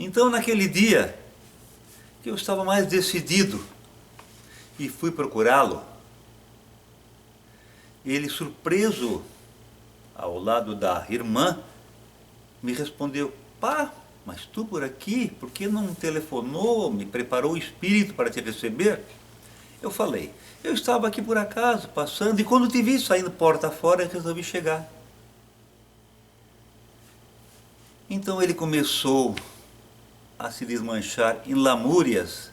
Então, naquele dia, que eu estava mais decidido e fui procurá-lo, ele, surpreso ao lado da irmã, me respondeu: pá, mas tu por aqui, por que não telefonou, me preparou o espírito para te receber? Eu falei: eu estava aqui por acaso, passando, e quando te vi saindo porta fora, resolvi chegar. Então ele começou a se desmanchar em lamúrias,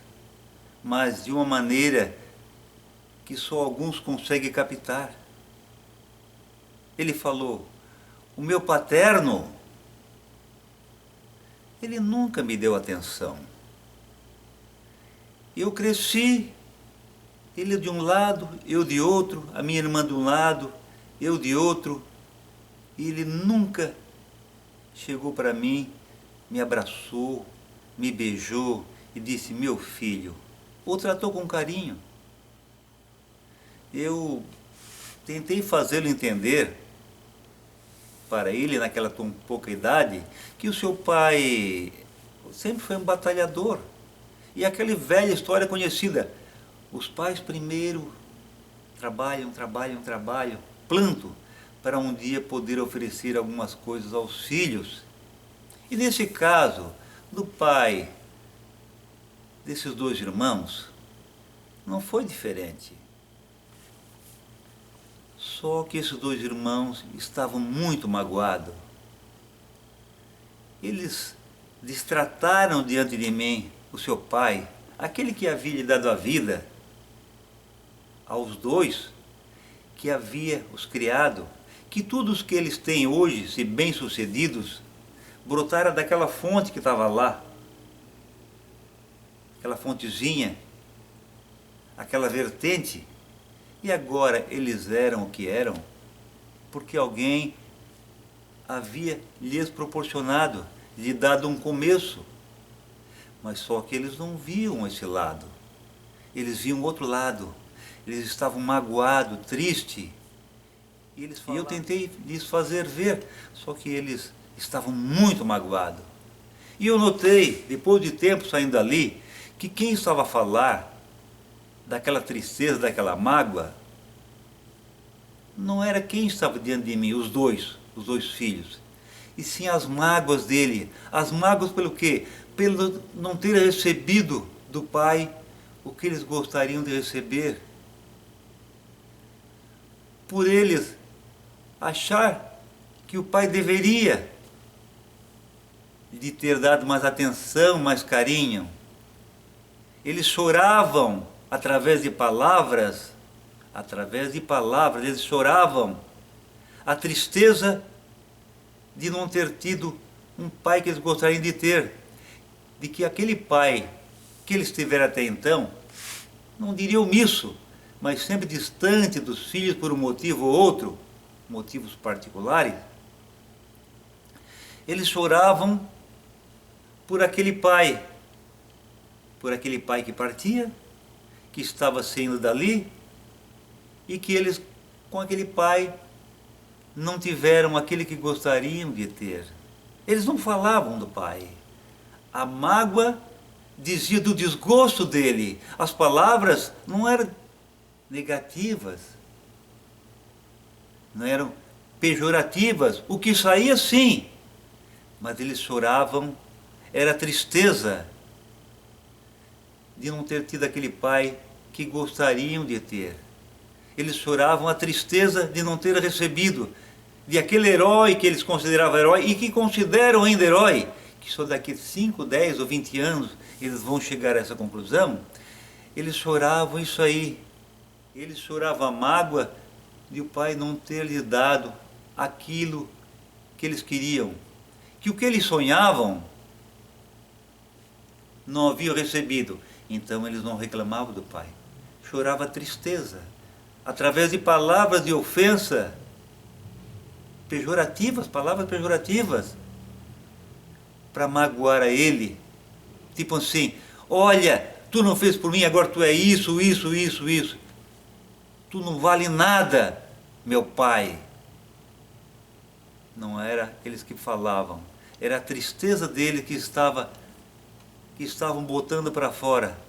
mas de uma maneira que só alguns conseguem captar. Ele falou: o meu paterno, ele nunca me deu atenção. Eu cresci, ele de um lado, eu de outro, a minha irmã de um lado, eu de outro, e ele nunca chegou para mim, me abraçou, me beijou e disse: meu filho, ou tratou com carinho. Eu tentei fazê-lo entender, para ele naquela tão pouca idade, que o seu pai sempre foi um batalhador. E aquela velha história conhecida: os pais primeiro trabalham, plantam, para um dia poder oferecer algumas coisas aos filhos. E nesse caso, do pai desses dois irmãos, não foi diferente. Só que esses dois irmãos estavam muito magoados. Eles destrataram diante de mim o seu pai, aquele que havia lhe dado a vida, aos dois, que havia os criado, que todos que eles têm hoje, se bem-sucedidos, brotaram daquela fonte que estava lá, aquela fontezinha, aquela vertente, e agora eles eram o que eram, porque alguém havia lhes proporcionado, lhe dado um começo. Mas só que eles não viam esse lado, eles viam outro lado, eles estavam magoados, tristes, e eu tentei lhes fazer ver, só que eles estavam muito magoados. E eu notei, depois de tempo saindo dali, que quem estava a falar daquela tristeza, daquela mágoa, não era quem estava diante de mim, os dois filhos, e sim as mágoas dele. As mágoas pelo quê? Pelo não ter recebido do pai o que eles gostariam de receber. Por eles achar que o pai deveria de ter dado mais atenção, mais carinho. Eles choravam através de palavras, eles choravam a tristeza de não ter tido um pai que eles gostariam de ter, de que aquele pai que eles tiveram até então, não diria omisso, mas sempre distante dos filhos por um motivo ou outro, motivos particulares, eles choravam por aquele pai que partia, que estava saindo dali, e que eles, com aquele pai, não tiveram aquele que gostariam de ter. Eles não falavam do pai. A mágoa dizia do desgosto dele. As palavras não eram negativas, não eram pejorativas. O que saía, sim, mas eles choravam, era tristeza de não ter tido aquele pai que gostariam de ter. Eles choravam a tristeza de não ter recebido de aquele herói que eles consideravam herói e que consideram ainda herói, que só daqui 5, 10 ou 20 anos eles vão chegar a essa conclusão. Eles choravam isso aí. Eles choravam a mágoa de o pai não ter lhe dado aquilo que eles queriam, que o que eles sonhavam não haviam recebido. Então eles não reclamavam do pai. Chorava a tristeza, através de palavras de ofensa, pejorativas, palavras pejorativas, para magoar a ele. Tipo assim: olha, tu não fez por mim, agora tu é isso. Tu não vale nada, meu pai. Não era eles que falavam, era a tristeza dele que estava que estavam botando para fora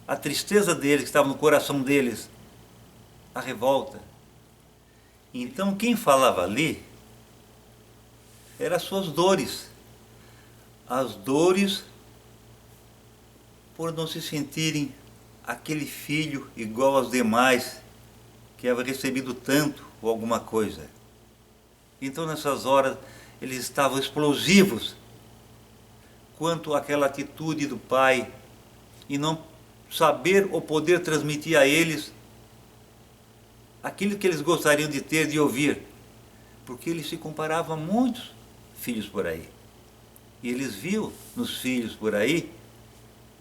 a tristeza deles, que estava no coração deles, a revolta. Então quem falava ali eram as suas dores, as dores por não se sentirem aquele filho igual aos demais, que havia recebido tanto ou alguma coisa. Então nessas horas eles estavam explosivos quanto àquela atitude do pai e não saber ou poder transmitir a eles aquilo que eles gostariam de ter, de ouvir, porque eles se comparavam a muitos filhos por aí. E eles viam nos filhos por aí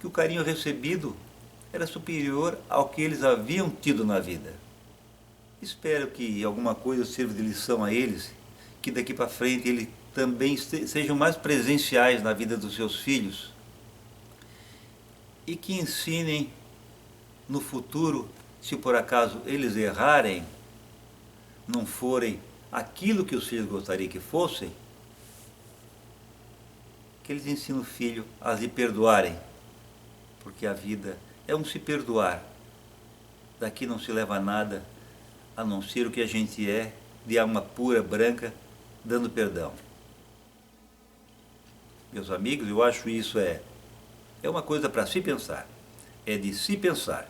que o carinho recebido era superior ao que eles haviam tido na vida. Espero que alguma coisa sirva de lição a eles, que daqui para frente eles também sejam mais presenciais na vida dos seus filhos e que ensinem no futuro, se por acaso eles errarem, não forem aquilo que os filhos gostariam que fossem, que eles ensinem o filho a se perdoarem, porque a vida é um se perdoar. Daqui não se leva nada, a não ser o que a gente é, de alma pura, branca, dando perdão. Meus amigos, eu acho isso é uma coisa para se pensar, é de se pensar.